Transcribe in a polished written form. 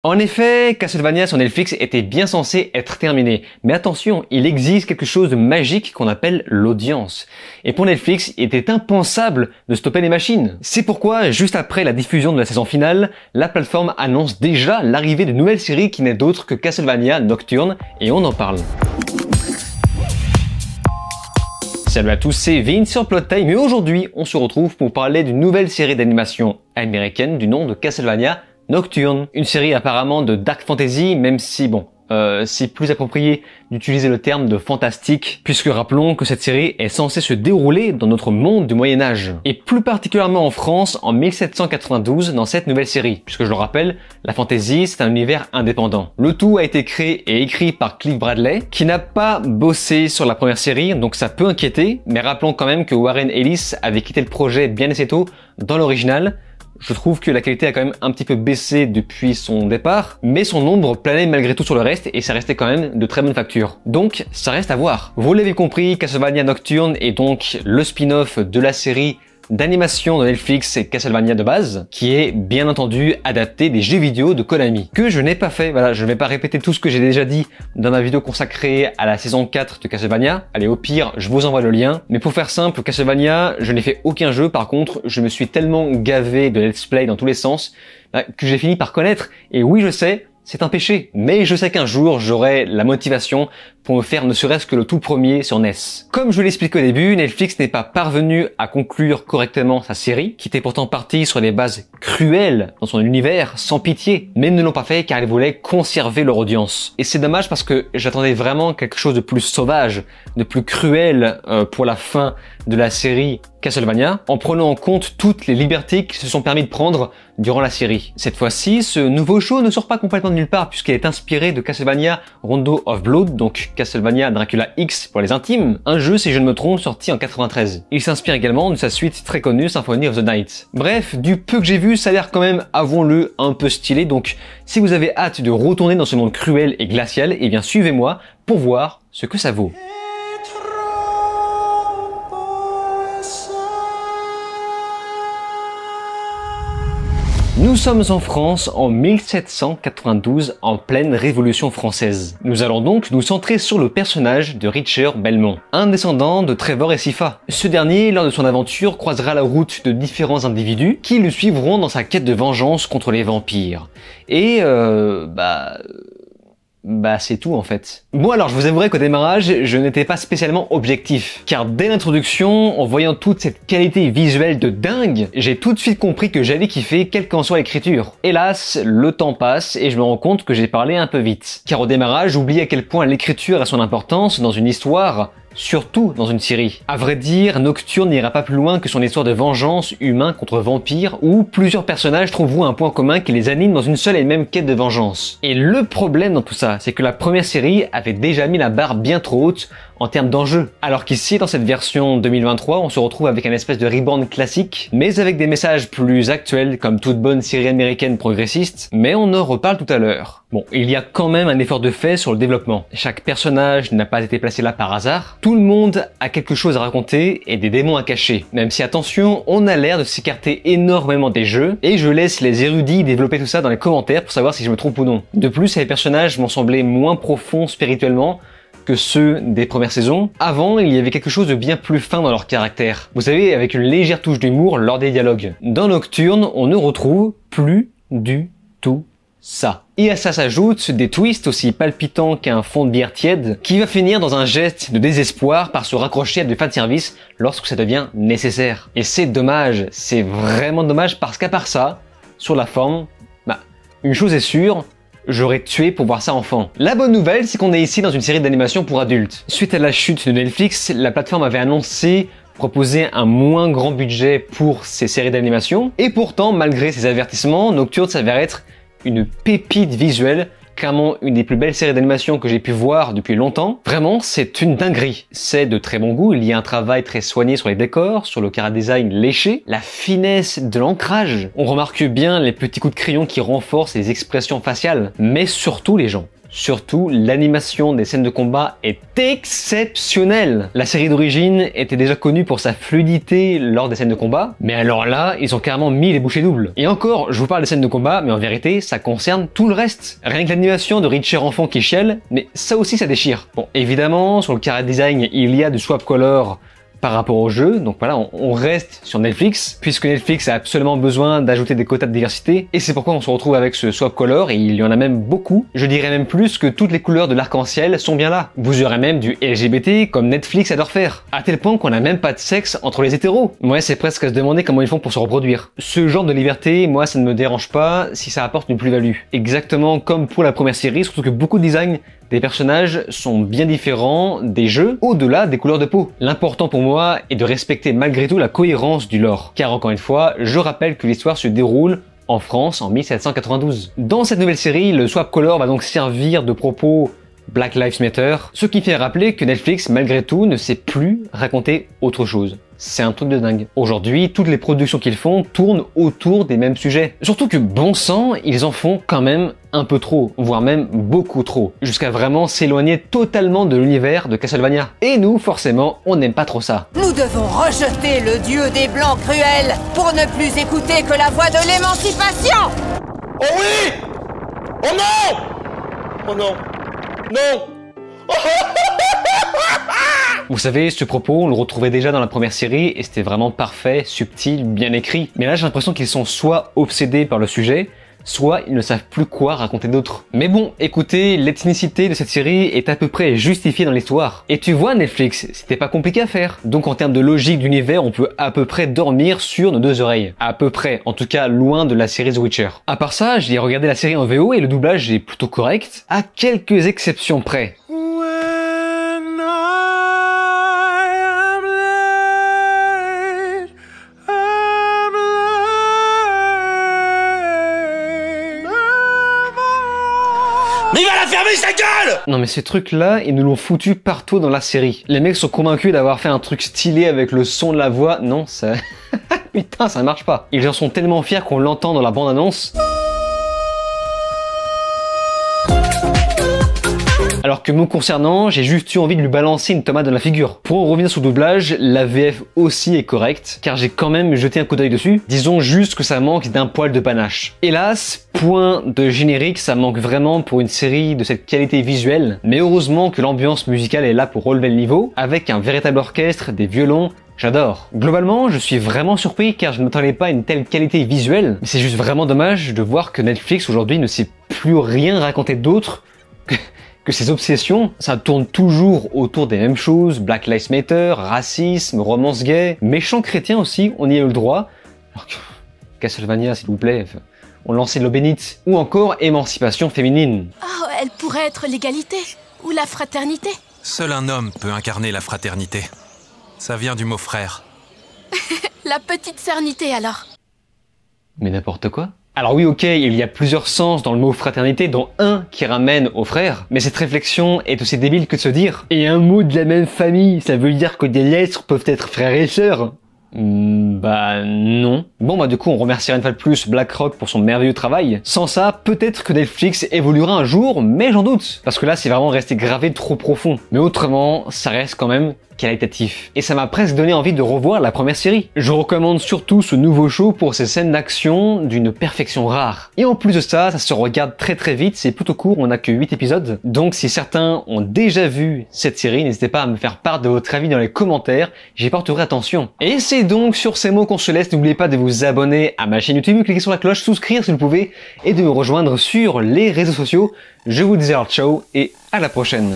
En effet, Castlevania sur Netflix était bien censé être terminé. Mais attention, il existe quelque chose de magique qu'on appelle l'audience. Et pour Netflix, il était impensable de stopper les machines. C'est pourquoi, juste après la diffusion de la saison finale, la plateforme annonce déjà l'arrivée de nouvelles séries qui n'est d'autre que Castlevania Nocturne, et on en parle. Salut à tous, c'est Vince sur Plot Time, et aujourd'hui, on se retrouve pour parler d'une nouvelle série d'animation américaine du nom de Castlevania Nocturne, une série apparemment de dark fantasy, même si bon, c'est plus approprié d'utiliser le terme de fantastique, puisque rappelons que cette série est censée se dérouler dans notre monde du Moyen-Âge, et plus particulièrement en France en 1792 dans cette nouvelle série, puisque je le rappelle, la fantasy c'est un univers indépendant. Le tout a été créé et écrit par Cliff Bradley, qui n'a pas bossé sur la première série, donc ça peut inquiéter, mais rappelons quand même que Warren Ellis avait quitté le projet bien assez tôt dans l'original. Je trouve que la qualité a quand même un petit peu baissé depuis son départ, mais son ombre planait malgré tout sur le reste et ça restait quand même de très bonne facture. Donc, ça reste à voir. Vous l'avez compris, Castlevania Nocturne est donc le spin-off de la série d'animation de Netflix et Castlevania de base, qui est bien entendu adapté des jeux vidéo de Konami, que je n'ai pas fait. Voilà, je ne vais pas répéter tout ce que j'ai déjà dit dans ma vidéo consacrée à la saison 4 de Castlevania. Allez, au pire, je vous envoie le lien. Mais pour faire simple, Castlevania, je n'ai fait aucun jeu. Par contre, je me suis tellement gavé de let's play dans tous les sens que j'ai fini par connaître. Et oui, je sais, c'est un péché, mais je sais qu'un jour j'aurai la motivation pour me faire ne serait-ce que le tout premier sur NES. Comme je l'expliquais au début, Netflix n'est pas parvenu à conclure correctement sa série, qui était pourtant partie sur des bases cruelles dans son univers, sans pitié, mais ils ne l'ont pas fait car ils voulaient conserver leur audience. Et c'est dommage parce que j'attendais vraiment quelque chose de plus sauvage, de plus cruel pour la fin de la série Castlevania, en prenant en compte toutes les libertés qu'ils se sont permis de prendre durant la série. Cette fois-ci, ce nouveau show ne sort pas complètement de nulle part puisqu'il est inspiré de Castlevania Rondo of Blood, donc Castlevania Dracula X pour les intimes, un jeu, si je ne me trompe, sorti en 93. Il s'inspire également de sa suite très connue Symphony of the Night. Bref, du peu que j'ai vu, ça a l'air quand même, avouons-le, un peu stylé, donc si vous avez hâte de retourner dans ce monde cruel et glacial, eh bien suivez-moi pour voir ce que ça vaut. Nous sommes en France en 1792, en pleine Révolution française. Nous allons donc nous centrer sur le personnage de Richard Belmont, un descendant de Trevor et Sypha. Ce dernier, lors de son aventure, croisera la route de différents individus qui le suivront dans sa quête de vengeance contre les vampires. Et c'est tout en fait. Bon alors je vous avouerai qu'au démarrage, je n'étais pas spécialement objectif, car dès l'introduction, en voyant toute cette qualité visuelle de dingue, j'ai tout de suite compris que j'allais kiffer quelle qu'en soit l'écriture. Hélas, le temps passe et je me rends compte que j'ai parlé un peu vite, car au démarrage, j'oublie à quel point l'écriture a son importance dans une histoire, surtout dans une série. À vrai dire, Nocturne n'ira pas plus loin que son histoire de vengeance humain contre vampire, où plusieurs personnages trouveront un point commun qui les anime dans une seule et même quête de vengeance. Et le problème dans tout ça, c'est que la première série avait déjà mis la barre bien trop haute en termes d'enjeux. Alors qu'ici, dans cette version 2023, on se retrouve avec un espèce de reborn classique, mais avec des messages plus actuels, comme toute bonne série américaine progressiste, mais on en reparle tout à l'heure. Bon, il y a quand même un effort de fait sur le développement. Chaque personnage n'a pas été placé là par hasard. Tout le monde a quelque chose à raconter et des démons à cacher. Même si, attention, on a l'air de s'écarter énormément des jeux, et je laisse les érudits développer tout ça dans les commentaires pour savoir si je me trompe ou non. De plus, les personnages m'ont semblé moins profonds spirituellement que ceux des premières saisons. Avant, il y avait quelque chose de bien plus fin dans leur caractère. Vous savez, avec une légère touche d'humour lors des dialogues. Dans Nocturne, on ne retrouve plus du tout ça. Et à ça s'ajoutent des twists aussi palpitants qu'un fond de bière tiède, qui va finir dans un geste de désespoir par se raccrocher à des fanservice lorsque ça devient nécessaire. Et c'est dommage, c'est vraiment dommage parce qu'à part ça, sur la forme, une chose est sûre, j'aurais tué pour voir ça enfant. La bonne nouvelle, c'est qu'on est ici dans une série d'animation pour adultes. Suite à la chute de Netflix, la plateforme avait annoncé proposer un moins grand budget pour ces séries d'animation. Et pourtant, malgré ces avertissements, Nocturne s'avère être une pépite visuelle, clairement une des plus belles séries d'animation que j'ai pu voir depuis longtemps. Vraiment, c'est une dinguerie. C'est de très bon goût, il y a un travail très soigné sur les décors, sur le chara-design léché, la finesse de l'ancrage. On remarque bien les petits coups de crayon qui renforcent les expressions faciales, mais surtout les gens. Surtout, l'animation des scènes de combat est exceptionnelle. La série d'origine était déjà connue pour sa fluidité lors des scènes de combat, mais alors là, ils ont carrément mis les bouchées doubles. Et encore, je vous parle des scènes de combat, mais en vérité, ça concerne tout le reste. Rien que l'animation de Richard enfant qui chiale, mais ça aussi ça déchire. Bon, évidemment, sur le character design, il y a du swap color par rapport au jeu, donc voilà, on reste sur Netflix, puisque Netflix a absolument besoin d'ajouter des quotas de diversité, et c'est pourquoi on se retrouve avec ce swap color, et il y en a même beaucoup. Je dirais même plus que toutes les couleurs de l'arc-en-ciel sont bien là. Vous aurez même du LGBT comme Netflix adore faire, à tel point qu'on n'a même pas de sexe entre les hétéros. Ouais, c'est presque à se demander comment ils font pour se reproduire. Ce genre de liberté, moi ça ne me dérange pas si ça apporte une plus-value. Exactement comme pour la première série, surtout que beaucoup de designs des personnages sont bien différents des jeux au-delà des couleurs de peau. L'important pour moi est de respecter malgré tout la cohérence du lore. Car encore une fois, je rappelle que l'histoire se déroule en France en 1792. Dans cette nouvelle série, le swap color va donc servir de propos Black Lives Matter, ce qui fait rappeler que Netflix, malgré tout, ne sait plus raconter autre chose. C'est un truc de dingue. Aujourd'hui, toutes les productions qu'ils font tournent autour des mêmes sujets. Surtout que, bon sang, ils en font quand même un peu trop, voire même beaucoup trop, jusqu'à vraiment s'éloigner totalement de l'univers de Castlevania. Et nous, forcément, on n'aime pas trop ça. Nous devons rejeter le dieu des Blancs cruels pour ne plus écouter que la voix de l'émancipation. Oh oui! Oh non! Oh non! Non! Vous savez, ce propos, on le retrouvait déjà dans la première série et c'était vraiment parfait, subtil, bien écrit. Mais là, j'ai l'impression qu'ils sont soit obsédés par le sujet, soit ils ne savent plus quoi raconter d'autre. Mais bon, écoutez, l'ethnicité de cette série est à peu près justifiée dans l'histoire. Et tu vois, Netflix, c'était pas compliqué à faire. Donc en termes de logique d'univers, on peut à peu près dormir sur nos deux oreilles. À peu près, en tout cas loin de la série The Witcher. À part ça, j'ai regardé la série en VO et le doublage est plutôt correct, à quelques exceptions près. Mais il va la fermer sa gueule! Non mais ces trucs-là, ils nous l'ont foutu partout dans la série. Les mecs sont convaincus d'avoir fait un truc stylé avec le son de la voix. Non, ça... Putain, ça marche pas. Ils en sont tellement fiers qu'on l'entend dans la bande-annonce. Alors que me concernant, j'ai juste eu envie de lui balancer une tomate dans la figure. Pour en revenir sur le doublage, la VF aussi est correcte, car j'ai quand même jeté un coup d'œil dessus. Disons juste que ça manque d'un poil de panache. Hélas, point de générique, ça manque vraiment pour une série de cette qualité visuelle. Mais heureusement que l'ambiance musicale est là pour relever le niveau, avec un véritable orchestre, des violons. J'adore. Globalement, je suis vraiment surpris car je ne m'attendais pas à une telle qualité visuelle. Mais c'est juste vraiment dommage de voir que Netflix aujourd'hui ne sait plus rien raconter d'autre que ses obsessions, ça tourne toujours autour des mêmes choses, Black Lives Matter, racisme, romance gay, méchants chrétiens aussi, on y a eu le droit. Alors que Castlevania, s'il vous plaît, on lançait de l'eau bénite. Ou encore émancipation féminine. Oh, elle pourrait être l'égalité ou la fraternité. Seul un homme peut incarner la fraternité. Ça vient du mot frère. La petite cernité alors. Mais n'importe quoi. Alors oui, ok, il y a plusieurs sens dans le mot fraternité, dont un qui ramène aux frères, mais cette réflexion est aussi débile que de se dire « Et un mot de la même famille, ça veut dire que des lettres peuvent être frères et sœurs ?» Bah non. Bon bah du coup on remerciera une fois de plus BlackRock pour son merveilleux travail. Sans ça, peut-être que Netflix évoluera un jour, mais j'en doute. Parce que là c'est vraiment resté gravé trop profond. Mais autrement, ça reste quand même qualitatif. Et ça m'a presque donné envie de revoir la première série. Je recommande surtout ce nouveau show pour ses scènes d'action d'une perfection rare. Et en plus de ça, ça se regarde très très vite, c'est plutôt court, on n'a que 8 épisodes. Donc si certains ont déjà vu cette série, n'hésitez pas à me faire part de votre avis dans les commentaires, j'y porterai attention. Et c'est donc sur ces mots qu'on se laisse, n'oubliez pas de vous abonner à ma chaîne YouTube, cliquez sur la cloche, souscrire si vous le pouvez, et de me rejoindre sur les réseaux sociaux. Je vous dis alors ciao et à la prochaine.